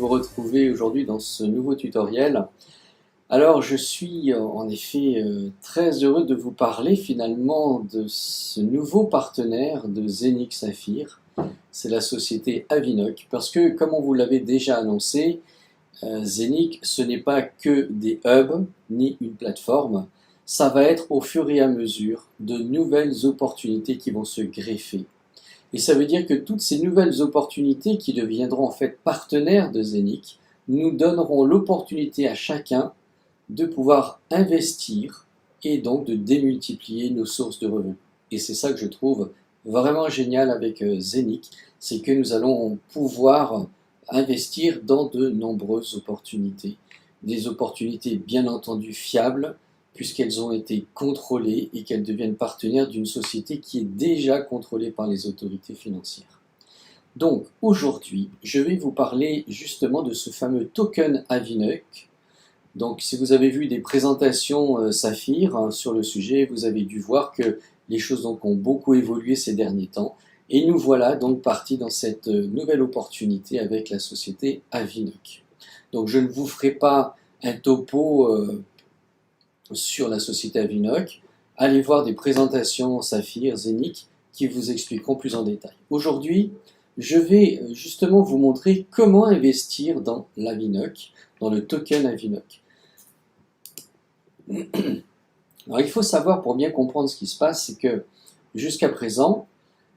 vous retrouver aujourd'hui dans ce nouveau tutoriel. Alors je suis en effet très heureux de vous parler finalement de ce nouveau partenaire de Zeniq Saphir. C'est la société Avinoc, parce que comme on vous l'avait déjà annoncé, Zeniq ce n'est pas que des hubs ni une plateforme, ça va être au fur et à mesure de nouvelles opportunités qui vont se greffer. Et ça veut dire que toutes ces nouvelles opportunités qui deviendront en fait partenaires de Zeniq nous donneront l'opportunité à chacun de pouvoir investir et donc de démultiplier nos sources de revenus. Et c'est ça que je trouve vraiment génial avec Zeniq, c'est que nous allons pouvoir investir dans de nombreuses opportunités. Des opportunités bien entendu fiables, puisqu'elles ont été contrôlées et qu'elles deviennent partenaires d'une société qui est déjà contrôlée par les autorités financières. Donc aujourd'hui, je vais vous parler justement de ce fameux token Avinoc. Donc si vous avez vu des présentations Saphir sur le sujet, vous avez dû voir que les choses donc ont beaucoup évolué ces derniers temps. Et nous voilà donc partis dans cette nouvelle opportunité avec la société Avinoc. Donc je ne vous ferai pas un topo sur la société Avinoc, allez voir des présentations Saphir, Zeniq qui vous expliqueront plus en détail. Aujourd'hui, je vais justement vous montrer comment investir dans l'Avinoc, dans le token Avinoc. Alors il faut savoir, pour bien comprendre ce qui se passe, c'est que jusqu'à présent,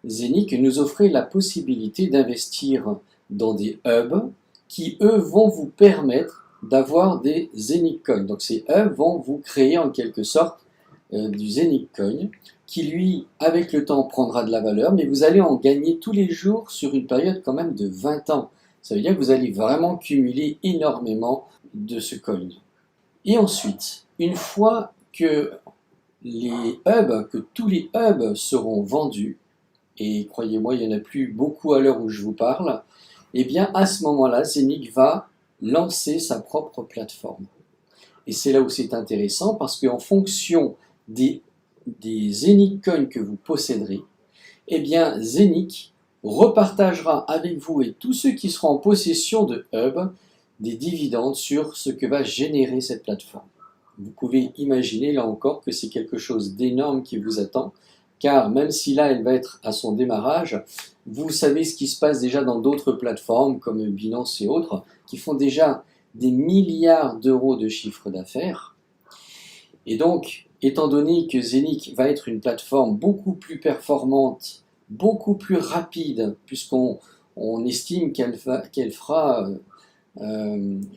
Zeniq nous offrait la possibilité d'investir dans des hubs qui, eux, vont vous permettre d'avoir des Zeniq Coins. Donc ces hubs vont vous créer en quelque sorte du Zeniq Coin qui lui, avec le temps, prendra de la valeur, mais vous allez en gagner tous les jours sur une période quand même de 20 ans. Ça veut dire que vous allez vraiment cumuler énormément de ce coin. Et ensuite, une fois que tous les hubs seront vendus, et croyez-moi, il n'y en a plus beaucoup à l'heure où je vous parle, et bien à ce moment-là, Zeniq va lancer sa propre plateforme. Et c'est là où c'est intéressant, parce qu'en fonction des Zeniq Coins que vous posséderez, eh bien Zeniq repartagera avec vous et tous ceux qui seront en possession de hubs des dividendes sur ce que va générer cette plateforme. Vous pouvez imaginer là encore que c'est quelque chose d'énorme qui vous attend, car même si là elle va être à son démarrage, vous savez ce qui se passe déjà dans d'autres plateformes comme Binance et autres, qui font déjà des milliards d'euros de chiffre d'affaires. Et donc, étant donné que Zeniq va être une plateforme beaucoup plus performante, beaucoup plus rapide, puisqu'on estime qu'elle fera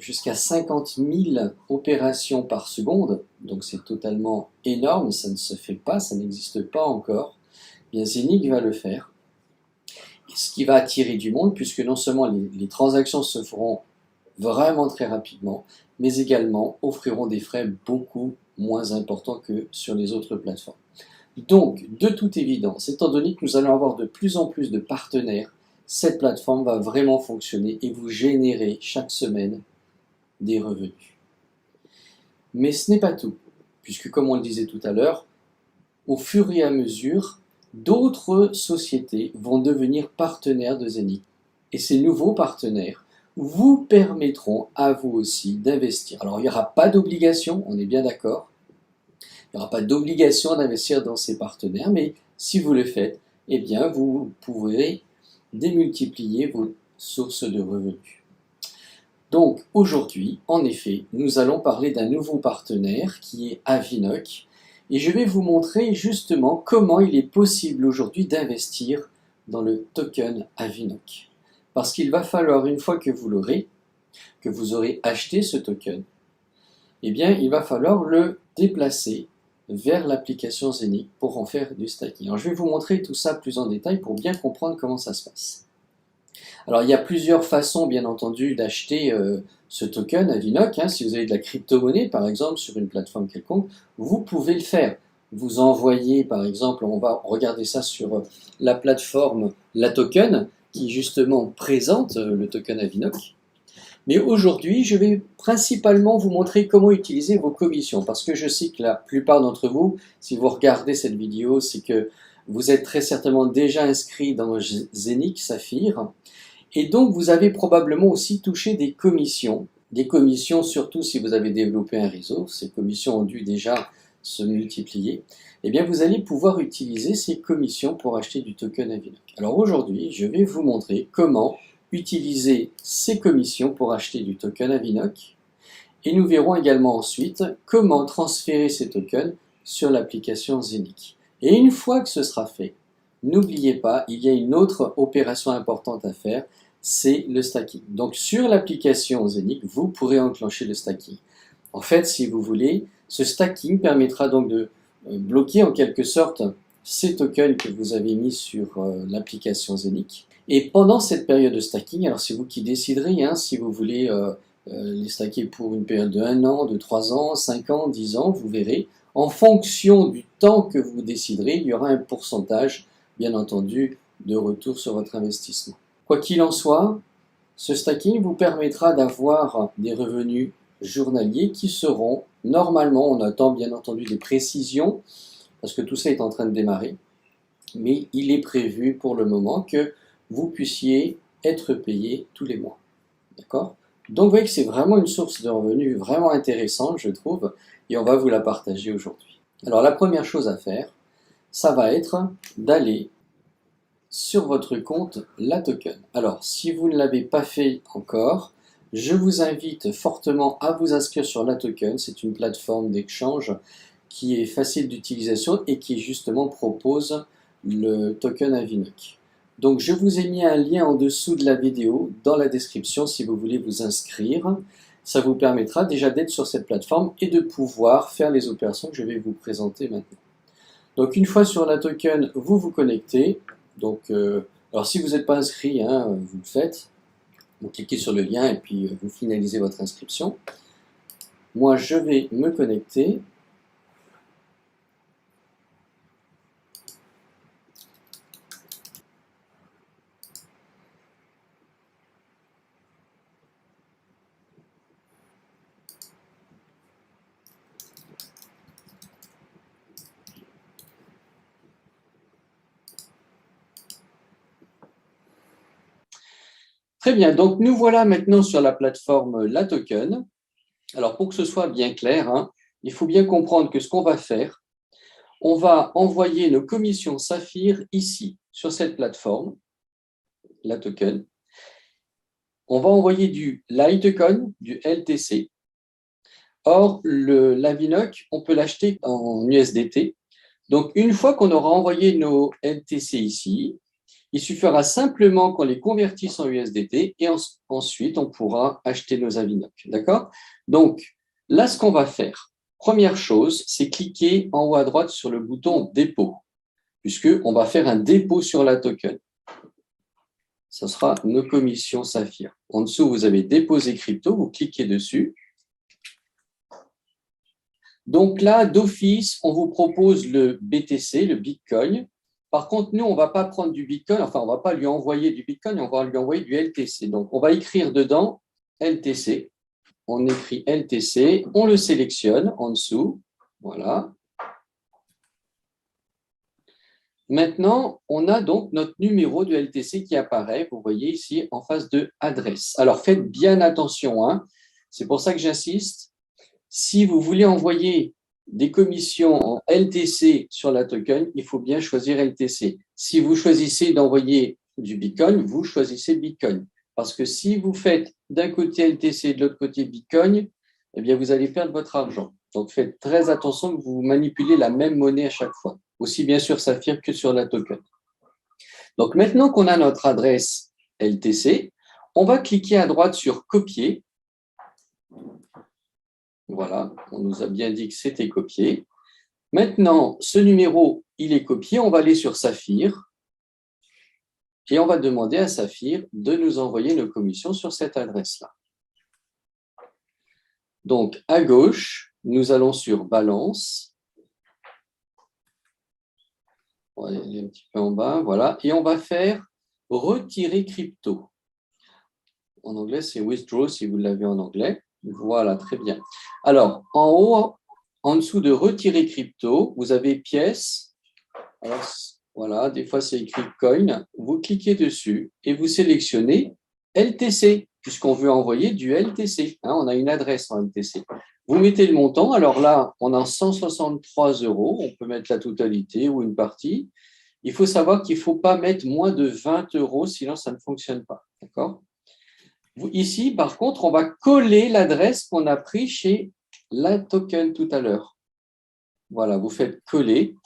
jusqu'à 50 000 opérations par seconde, donc c'est totalement énorme, ça ne se fait pas, ça n'existe pas encore, bien Zeniq va le faire, ce qui va attirer du monde, puisque non seulement les transactions se feront vraiment très rapidement, mais également offriront des frais beaucoup moins importants que sur les autres plateformes. Donc, de toute évidence, étant donné que nous allons avoir de plus en plus de partenaires, cette plateforme va vraiment fonctionner et vous générer chaque semaine des revenus. Mais ce n'est pas tout, puisque comme on le disait tout à l'heure, au fur et à mesure, d'autres sociétés vont devenir partenaires de Zeniq. Et ces nouveaux partenaires vous permettront à vous aussi d'investir. Alors il n'y aura pas d'obligation, on est bien d'accord. Il n'y aura pas d'obligation d'investir dans ces partenaires, mais si vous le faites, eh bien vous pourrez démultiplier vos sources de revenus. Donc aujourd'hui, en effet, nous allons parler d'un nouveau partenaire qui est Avinoc, et je vais vous montrer justement comment il est possible aujourd'hui d'investir dans le token Avinoc. Parce qu'il va falloir, une fois que vous l'aurez, que vous aurez acheté ce token, eh bien il va falloir le déplacer vers l'application Zeniq pour en faire du staking. Alors je vais vous montrer tout ça plus en détail pour bien comprendre comment ça se passe. Alors il y a plusieurs façons bien entendu d'acheter ce token Avinoc. Si vous avez de la crypto-monnaie par exemple sur une plateforme quelconque, vous pouvez le faire. Vous envoyez par exemple, on va regarder ça sur la plateforme La Token qui justement présente le token Avinoc. Mais aujourd'hui, je vais principalement vous montrer comment utiliser vos commissions, parce que je sais que la plupart d'entre vous, si vous regardez cette vidéo, c'est que vous êtes très certainement déjà inscrit dans Zeniq Saphir, Et donc, vous avez probablement aussi touché des commissions surtout si vous avez développé un réseau, ces commissions ont dû déjà se multiplier. Eh bien, vous allez pouvoir utiliser ces commissions pour acheter du token Avinoc. Alors aujourd'hui, je vais vous montrer comment utiliser ces commissions pour acheter du token Avinoc. Et nous verrons également ensuite comment transférer ces tokens sur l'application Zenic. Et une fois que ce sera fait, n'oubliez pas, il y a une autre opération importante à faire, c'est le stacking. Donc sur l'application Zenic, vous pourrez enclencher le stacking. En fait, si vous voulez, ce stacking permettra donc de bloquer en quelque sorte ces tokens que vous avez mis sur l'application Zenic. Et pendant cette période de stacking, alors c'est vous qui déciderez si vous voulez les stacker pour une période de 1 an, de 3 ans, 5 ans, 10 ans, vous verrez. En fonction du temps que vous déciderez, il y aura un pourcentage, bien entendu, de retour sur votre investissement. Quoi qu'il en soit, ce stacking vous permettra d'avoir des revenus journaliers qui seront, normalement, on attend bien entendu des précisions, parce que tout ça est en train de démarrer, mais il est prévu pour le moment que vous puissiez être payé tous les mois. D'accord ? Donc vous voyez que c'est vraiment une source de revenus vraiment intéressante, je trouve, et on va vous la partager aujourd'hui. Alors la première chose à faire, ça va être d'aller sur votre compte LATOKEN. Alors si vous ne l'avez pas fait encore, je vous invite fortement à vous inscrire sur LATOKEN. C'est une plateforme d'échange qui est facile d'utilisation et qui justement propose le token Avinoc. Donc je vous ai mis un lien en dessous de la vidéo dans la description si vous voulez vous inscrire. Ça vous permettra déjà d'être sur cette plateforme et de pouvoir faire les opérations que je vais vous présenter maintenant. Donc une fois sur LATOKEN, vous vous connectez. Donc, alors si vous n'êtes pas inscrit, vous le faites. Vous cliquez sur le lien et puis vous finalisez votre inscription. Moi je vais me connecter. Très bien, donc nous voilà maintenant sur la plateforme LATOKEN. Alors pour que ce soit bien clair, il faut bien comprendre que ce qu'on va faire, on va envoyer nos commissions Saphir ici, sur cette plateforme, LATOKEN. On va envoyer du Litecoin, du LTC. Or, l'Avinoc, on peut l'acheter en USDT. Donc une fois qu'on aura envoyé nos LTC ici, il suffira simplement qu'on les convertisse en USDT et ensuite on pourra acheter nos Avinoc. D'accord? Donc là, ce qu'on va faire, première chose, c'est cliquer en haut à droite sur le bouton dépôt, puisqu'on va faire un dépôt sur LATOKEN. Ce sera nos commissions Saphir. En dessous, vous avez déposer crypto, vous cliquez dessus. Donc là, d'office, on vous propose le BTC, le Bitcoin. Par contre, nous, on ne va pas prendre du Bitcoin, enfin, on ne va pas lui envoyer du Bitcoin, on va lui envoyer du LTC. Donc, on va écrire dedans LTC. On écrit LTC, on le sélectionne en dessous. Voilà. Maintenant, on a donc notre numéro de LTC qui apparaît, vous voyez ici, en face de adresse. Alors, faites bien attention, c'est pour ça que j'insiste. Si vous voulez envoyer des commissions en LTC sur LATOKEN, il faut bien choisir LTC. Si vous choisissez d'envoyer du Bitcoin, vous choisissez Bitcoin. Parce que si vous faites d'un côté LTC et de l'autre côté Bitcoin, eh bien vous allez perdre votre argent. Donc faites très attention que vous manipulez la même monnaie à chaque fois, aussi bien sur Saphir que sur LATOKEN. Donc maintenant qu'on a notre adresse LTC, on va cliquer à droite sur copier. Voilà, on nous a bien dit que c'était copié. Maintenant, ce numéro, il est copié. On va aller sur Saphir et on va demander à Saphir de nous envoyer nos commissions sur cette adresse-là. Donc, à gauche, nous allons sur Balance. On va aller un petit peu en bas, voilà. Et on va faire Retirer crypto. En anglais, c'est Withdraw si vous l'avez en anglais. Voilà, très bien. Alors, en haut, en dessous de Retirer crypto, vous avez pièces. Alors, voilà, des fois c'est écrit Coin. Vous cliquez dessus et vous sélectionnez LTC, puisqu'on veut envoyer du LTC. Hein, on a une adresse en LTC. Vous mettez le montant. Alors là, on a 163 €. On peut mettre la totalité ou une partie. Il faut savoir qu'il ne faut pas mettre moins de 20 €, sinon ça ne fonctionne pas. D'accord ? Ici, par contre, on va coller l'adresse qu'on a prise chez la token tout à l'heure. Voilà, vous faites coller.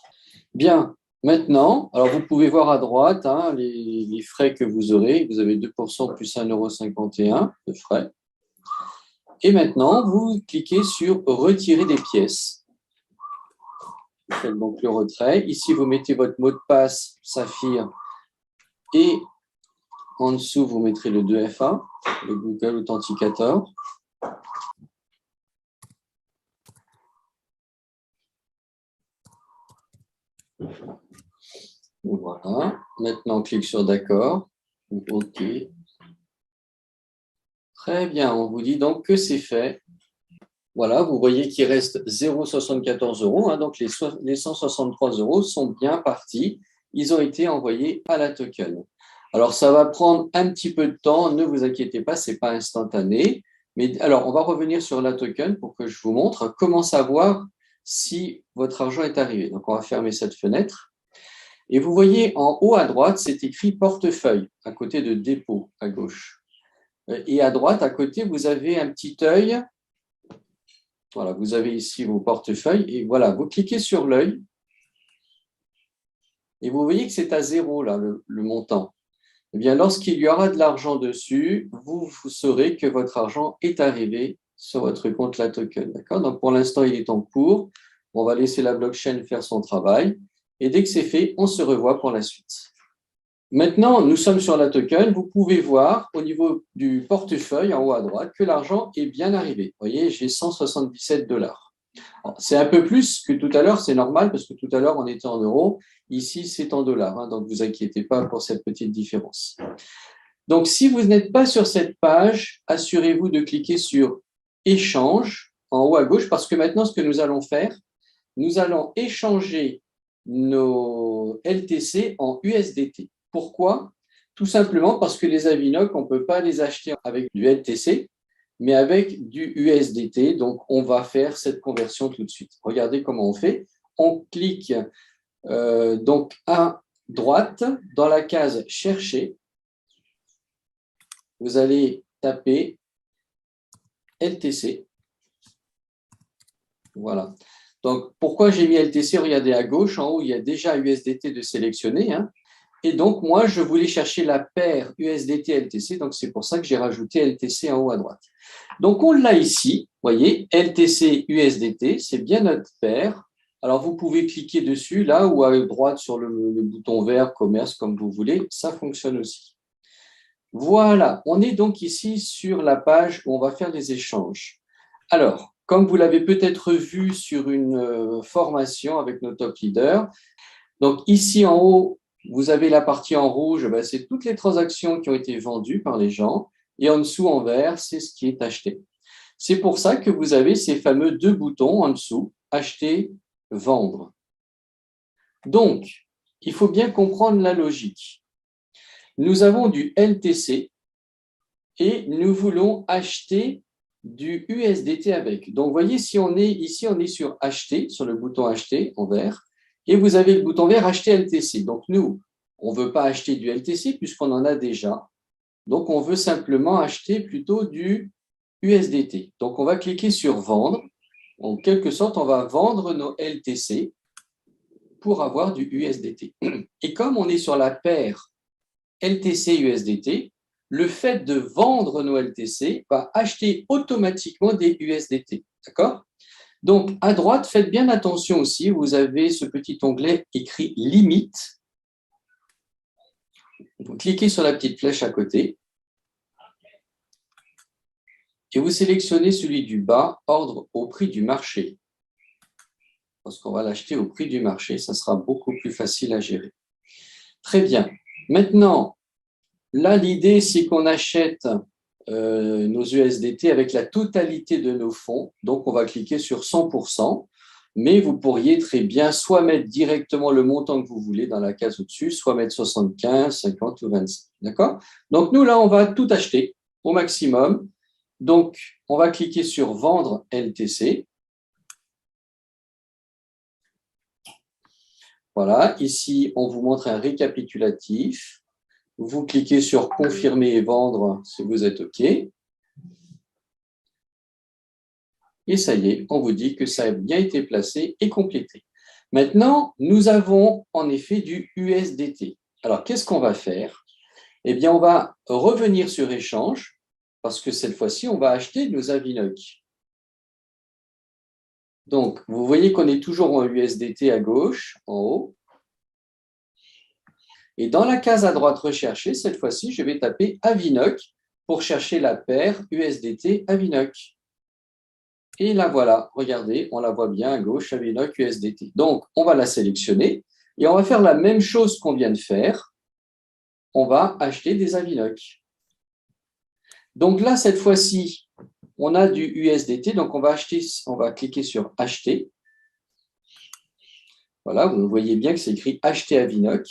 Bien, maintenant, alors vous pouvez voir à droite hein, les frais que vous aurez. Vous avez 2% plus 1,51 € de frais. Et maintenant, vous cliquez sur « Retirer des pièces ». Vous faites donc le retrait. Ici, vous mettez votre mot de passe Saphir et en dessous, vous mettrez le 2FA, le Google Authenticator. Voilà. Maintenant, on clique sur d'accord. OK. Très bien. On vous dit donc que c'est fait. Voilà, vous voyez qu'il reste 0,74 €. Hein, donc, les 163 € sont bien partis. Ils ont été envoyés à la token. Alors, ça va prendre un petit peu de temps. Ne vous inquiétez pas, ce n'est pas instantané. Mais alors, on va revenir sur la token pour que je vous montre comment savoir si votre argent est arrivé. Donc, on va fermer cette fenêtre. Et vous voyez en haut à droite, c'est écrit portefeuille à côté de dépôt à gauche. Et à droite, à côté, vous avez un petit œil. Voilà, vous avez ici vos portefeuilles et voilà, vous cliquez sur l'œil et vous voyez que c'est à 0 là, le montant. Eh bien, lorsqu'il y aura de l'argent dessus, vous saurez que votre argent est arrivé sur votre compte La Token. D'accord ? Donc, pour l'instant, il est en cours. On va laisser la blockchain faire son travail. Et dès que c'est fait, on se revoit pour la suite. Maintenant, nous sommes sur la token. Vous pouvez voir au niveau du portefeuille en haut à droite que l'argent est bien arrivé. Vous voyez, j'ai 177 $. C'est un peu plus que tout à l'heure, c'est normal parce que tout à l'heure, on était en euros. Ici, c'est en dollars. Hein, donc, ne vous inquiétez pas pour cette petite différence. Donc, si vous n'êtes pas sur cette page, assurez-vous de cliquer sur « Échange » en haut à gauche parce que maintenant, ce que nous allons faire, nous allons échanger nos LTC en USDT. Pourquoi ? Tout simplement parce que les Avinoc, on ne peut pas les acheter avec du LTC, mais avec du USDT. Donc, on va faire cette conversion tout de suite. Regardez comment on fait. On clique donc à droite dans la case « Chercher ». Vous allez taper LTC. Voilà. Donc, pourquoi j'ai mis LTC? Regardez à gauche, en haut, il y a déjà USDT de sélectionner. Hein. Et donc, moi, je voulais chercher la paire USDT-LTC. Donc, c'est pour ça que j'ai rajouté LTC en haut à droite. Donc, on l'a ici. Vous voyez, LTC-USDT, c'est bien notre paire. Alors, vous pouvez cliquer dessus, là, ou à droite sur le bouton vert, commerce, comme vous voulez. Ça fonctionne aussi. Voilà, on est donc ici sur la page où on va faire les échanges. Alors, comme vous l'avez peut-être vu sur une formation avec nos top leaders, donc ici en haut, vous avez la partie en rouge, c'est toutes les transactions qui ont été vendues par les gens, et en dessous en vert, c'est ce qui est acheté. C'est pour ça que vous avez ces fameux deux boutons en dessous, acheter, vendre. Donc, il faut bien comprendre la logique. Nous avons du LTC et nous voulons acheter du USDT avec. Donc, vous voyez, si on est ici, on est sur acheter, sur le bouton acheter en vert, et vous avez le bouton vert acheter LTC. Donc, nous, on ne veut pas acheter du LTC puisqu'on en a déjà. Donc, on veut simplement acheter plutôt du USDT. Donc, on va cliquer sur vendre. En quelque sorte, on va vendre nos LTC pour avoir du USDT. Et comme on est sur la paire LTC-USDT, le fait de vendre nos LTC va acheter automatiquement des USDT. D'accord ? Donc, à droite, faites bien attention aussi, vous avez ce petit onglet écrit « Limite ». Vous cliquez sur la petite flèche à côté et vous sélectionnez celui du bas, ordre au prix du marché. Parce qu'on va l'acheter au prix du marché, ça sera beaucoup plus facile à gérer. Très bien. Maintenant, là, l'idée, c'est qu'on achète nos USDT avec la totalité de nos fonds. Donc, on va cliquer sur 100%. mais vous pourriez très bien soit mettre directement le montant que vous voulez dans la case au-dessus, soit mettre 75, 50 ou 25. D'accord? Donc nous, là, on va tout acheter au maximum. Donc, on va cliquer sur Vendre LTC. Voilà, ici, on vous montre un récapitulatif. Vous cliquez sur Confirmer et vendre si vous êtes OK. Et ça y est, on vous dit que ça a bien été placé et complété. Maintenant, nous avons en effet du USDT. Alors, qu'est-ce qu'on va faire? Eh bien, on va revenir sur Échange, parce que cette fois-ci, on va acheter nos Avinoc. Donc, vous voyez qu'on est toujours en USDT à gauche, en haut. Et dans la case à droite rechercher, cette fois-ci, je vais taper Avinoc pour chercher la paire USDT Avinoc. Et la voilà, regardez, on la voit bien à gauche, Avinoc USDT. Donc, on va la sélectionner et on va faire la même chose qu'on vient de faire. On va acheter des Avinoc. Donc là, cette fois-ci, on a du USDT, donc on va cliquer sur Acheter. Voilà, vous voyez bien que c'est écrit Acheter Avinoc.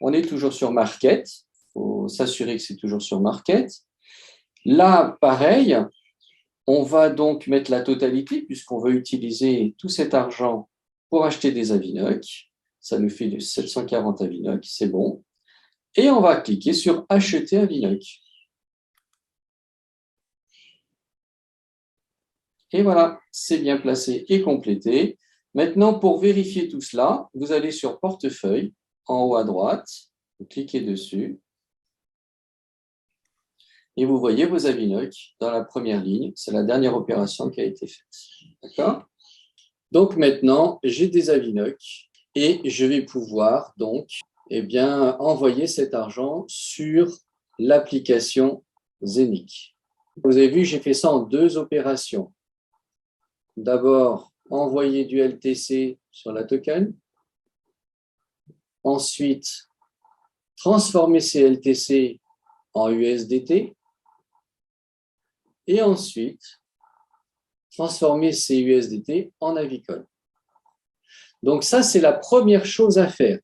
On est toujours sur Market. Il faut s'assurer que c'est toujours sur Market. Là, pareil, on va donc mettre la totalité puisqu'on veut utiliser tout cet argent pour acheter des Avinoc. Ça nous fait de 740 Avinoc, c'est bon. Et on va cliquer sur Acheter Avinoc. Et voilà, c'est bien placé et complété. Maintenant, pour vérifier tout cela, vous allez sur Portefeuille, en haut à droite, vous cliquez dessus. Et vous voyez vos Avinoc dans la première ligne. C'est la dernière opération qui a été faite. D'accord? Donc maintenant, j'ai des Avinoc et je vais pouvoir donc envoyer cet argent sur l'application Zenic. Vous avez vu, j'ai fait ça en 2 opérations. D'abord, envoyer du LTC sur la token. Ensuite, transformer ces LTC en USDT. Et ensuite, transformer ces USDT en Avicon. Donc ça, c'est la première chose à faire.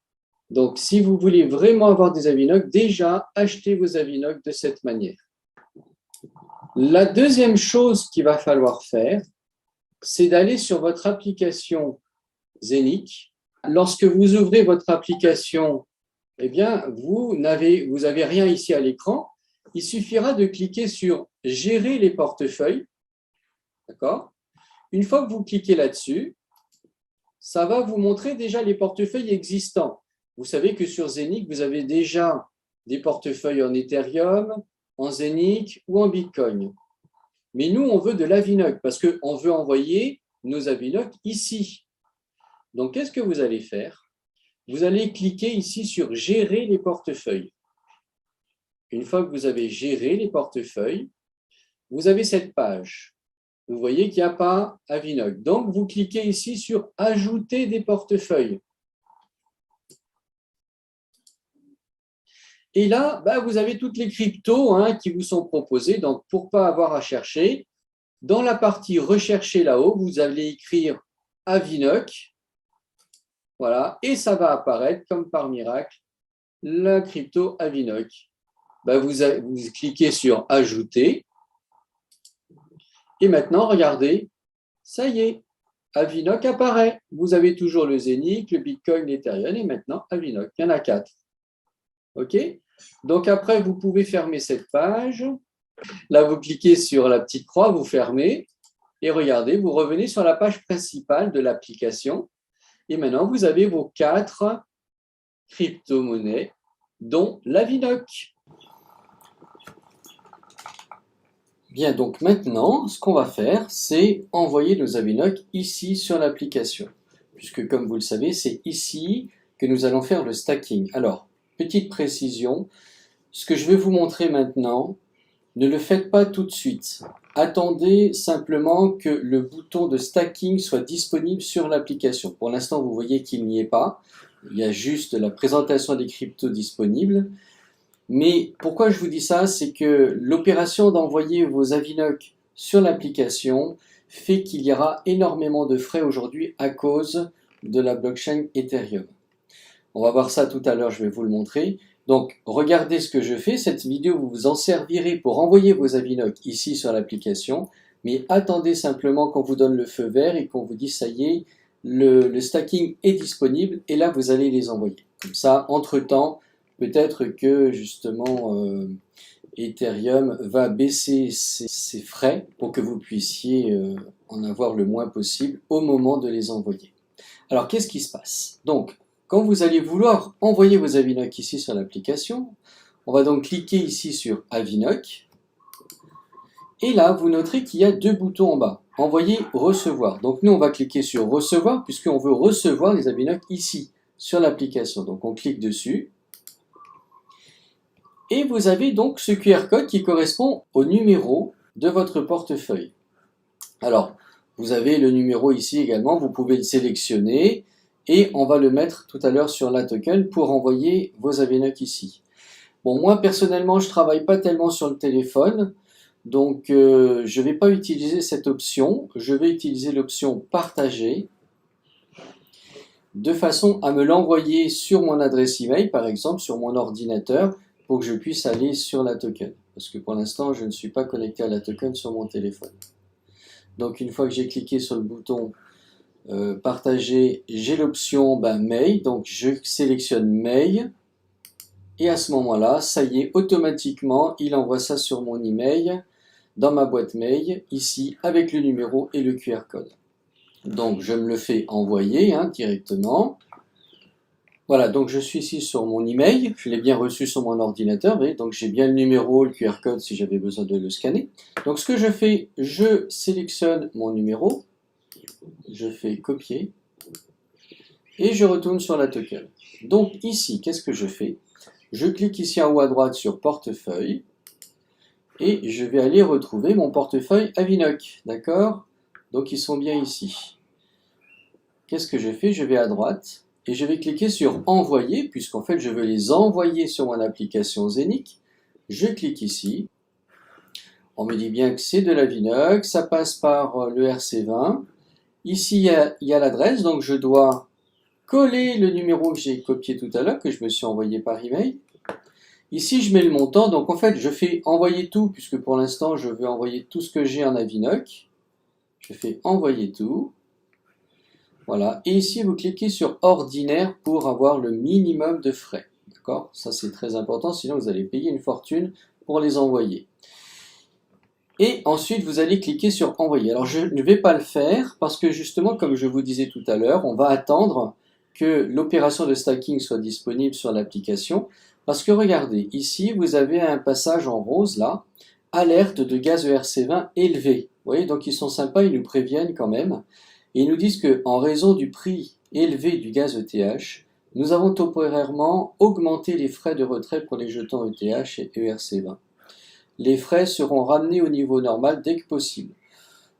Donc, si vous voulez vraiment avoir des Avinoc, déjà, achetez vos Avinoc de cette manière. La deuxième chose qu'il va falloir faire, c'est d'aller sur votre application Zenic. Lorsque vous ouvrez votre application, eh bien, vous n'avez rien ici à l'écran. Il suffira de cliquer sur « Gérer les portefeuilles ». D'accord? Une fois que vous cliquez là-dessus, ça va vous montrer déjà les portefeuilles existants. Vous savez que sur Zenic, vous avez déjà des portefeuilles en Ethereum, en Zenic ou en Bitcoin. Mais nous, on veut de l'Avinoc parce qu'on veut envoyer nos Avinoc ici. Donc, qu'est-ce que vous allez faire? Vous allez cliquer ici sur « Gérer les portefeuilles ». Une fois que vous avez géré les portefeuilles, vous avez cette page. Vous voyez qu'il n'y a pas Avinoc. Donc, vous cliquez ici sur « Ajouter des portefeuilles ». Et là, vous avez toutes les cryptos qui vous sont proposées. Donc, pour ne pas avoir à chercher, dans la partie « Rechercher » là-haut, vous allez écrire « Avinoc ». Voilà, et ça va apparaître, comme par miracle, la crypto Avinoc. Vous cliquez sur « Ajouter ». Et maintenant, regardez, ça y est, Avinoc apparaît. Vous avez toujours le Zenic, le Bitcoin, l'Ethereum et maintenant Avinoc. Il y en a 4. OK? Donc après, vous pouvez fermer cette page. Là, vous cliquez sur la petite croix, vous fermez. Et regardez, vous revenez sur la page principale de l'application. Et maintenant, vous avez vos 4 crypto-monnaies, dont l'Avinoc. Bien, donc maintenant, ce qu'on va faire, c'est envoyer nos Avinoc ici sur l'application. Puisque, comme vous le savez, c'est ici que nous allons faire le stacking. Alors, petite précision, ce que je vais vous montrer maintenant, ne le faites pas tout de suite. Attendez simplement que le bouton de stacking soit disponible sur l'application. Pour l'instant, vous voyez qu'il n'y est pas. Il y a juste la présentation des cryptos disponibles. Mais pourquoi je vous dis ça, c'est que l'opération d'envoyer vos Avinoc sur l'application fait qu'il y aura énormément de frais aujourd'hui à cause de la blockchain Ethereum. On va voir ça tout à l'heure, je vais vous le montrer. Donc, regardez ce que je fais. Cette vidéo, vous vous en servirez pour envoyer vos Avinoc ici sur l'application. Mais attendez simplement qu'on vous donne le feu vert et qu'on vous dise ça y est, le stacking est disponible et là, vous allez les envoyer. Comme ça, entre-temps, peut-être que justement Ethereum va baisser ses frais pour que vous puissiez en avoir le moins possible au moment de les envoyer. Alors, qu'est-ce qui se passe? Donc, quand vous allez vouloir envoyer vos Avinoc ici sur l'application, on va donc cliquer ici sur Avinoc. Et là, vous noterez qu'il y a deux boutons en bas. Envoyer, recevoir. Donc nous, on va cliquer sur recevoir puisqu'on veut recevoir les Avinoc ici sur l'application. Donc on clique dessus. Et vous avez donc ce QR code qui correspond au numéro de votre portefeuille. Alors, vous avez le numéro ici également. Vous pouvez le sélectionner et on va le mettre tout à l'heure sur la token pour envoyer vos Avinoc ici. Bon, moi personnellement, je ne travaille pas tellement sur le téléphone. Donc, je ne vais pas utiliser cette option, je vais utiliser l'option partager de façon à me l'envoyer sur mon adresse email, par exemple sur mon ordinateur, pour que je puisse aller sur la token. Parce que pour l'instant, je ne suis pas connecté à la token sur mon téléphone. Donc, une fois que j'ai cliqué sur le bouton partager, j'ai l'option mail, donc je sélectionne mail. Et à ce moment-là, ça y est, automatiquement, il envoie ça sur mon email, dans ma boîte mail, ici, avec le numéro et le QR code. Donc, je me le fais envoyer directement. Voilà, donc je suis ici sur mon email, je l'ai bien reçu sur mon ordinateur, voyez, donc j'ai bien le numéro, le QR code si j'avais besoin de le scanner. Donc, ce que je fais, je sélectionne mon numéro, je fais copier, et je retourne sur la token. Donc, ici, qu'est-ce que je fais? Je clique ici en haut à droite sur portefeuille et je vais aller retrouver mon portefeuille Avinoc, d'accord? Donc ils sont bien ici. Qu'est-ce que je fais? Je vais à droite et je vais cliquer sur envoyer puisqu'en fait je veux les envoyer sur mon application Zenic. Je clique ici. On me dit bien que c'est de l'Avinoc, ça passe par le RC20. Ici il y a l'adresse, donc je dois coller le numéro que j'ai copié tout à l'heure, que je me suis envoyé par email. Ici, je mets le montant. Donc, en fait, je fais envoyer tout, puisque pour l'instant, je veux envoyer tout ce que j'ai en Avinoc. Je fais envoyer tout. Voilà. Et ici, vous cliquez sur ordinaire pour avoir le minimum de frais. D'accord? Ça, c'est très important. Sinon, vous allez payer une fortune pour les envoyer. Et ensuite, vous allez cliquer sur envoyer. Alors, je ne vais pas le faire parce que justement, comme je vous disais tout à l'heure, on va attendre que l'opération de stacking soit disponible sur l'application. Parce que regardez, ici, vous avez un passage en rose, là, alerte de gaz ERC20 élevé. Vous voyez, donc ils sont sympas, ils nous préviennent quand même. Et ils nous disent qu'en raison du prix élevé du gaz ETH, nous avons temporairement augmenté les frais de retrait pour les jetons ETH et ERC20. Les frais seront ramenés au niveau normal dès que possible.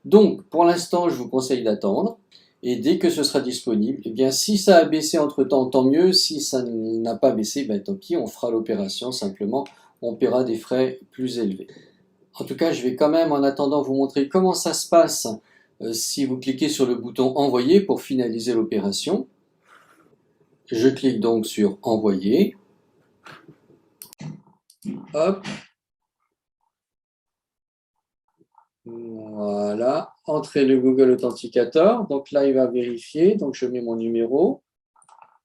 Donc, pour l'instant, je vous conseille d'attendre. Et dès que ce sera disponible, eh bien, si ça a baissé entre-temps, tant mieux. Si ça n'a pas baissé, ben, tant pis, on fera l'opération simplement. On paiera des frais plus élevés. En tout cas, je vais quand même, en attendant, vous montrer comment ça se passe si vous cliquez sur le bouton « Envoyer » pour finaliser l'opération. Je clique donc sur « Envoyer ». Hop. Voilà, entrez le Google Authenticator. Donc là, il va vérifier. Donc je mets mon numéro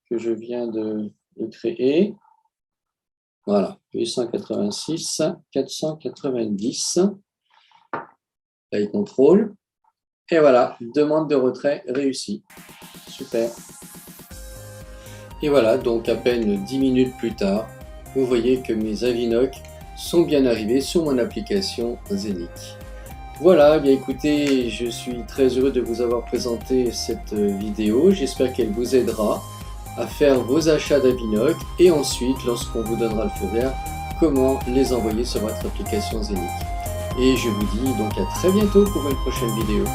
que je viens de créer. Voilà, 886 490. Là, il contrôle. Et voilà, demande de retrait réussie. Super. Et voilà, donc à peine 10 minutes plus tard, vous voyez que mes Avinoc sont bien arrivés sur mon application Zenic. Voilà, bien écoutez, je suis très heureux de vous avoir présenté cette vidéo. J'espère qu'elle vous aidera à faire vos achats d'Avinoc et ensuite, lorsqu'on vous donnera le feu vert, comment les envoyer sur votre application Zenic. Et je vous dis donc à très bientôt pour une prochaine vidéo.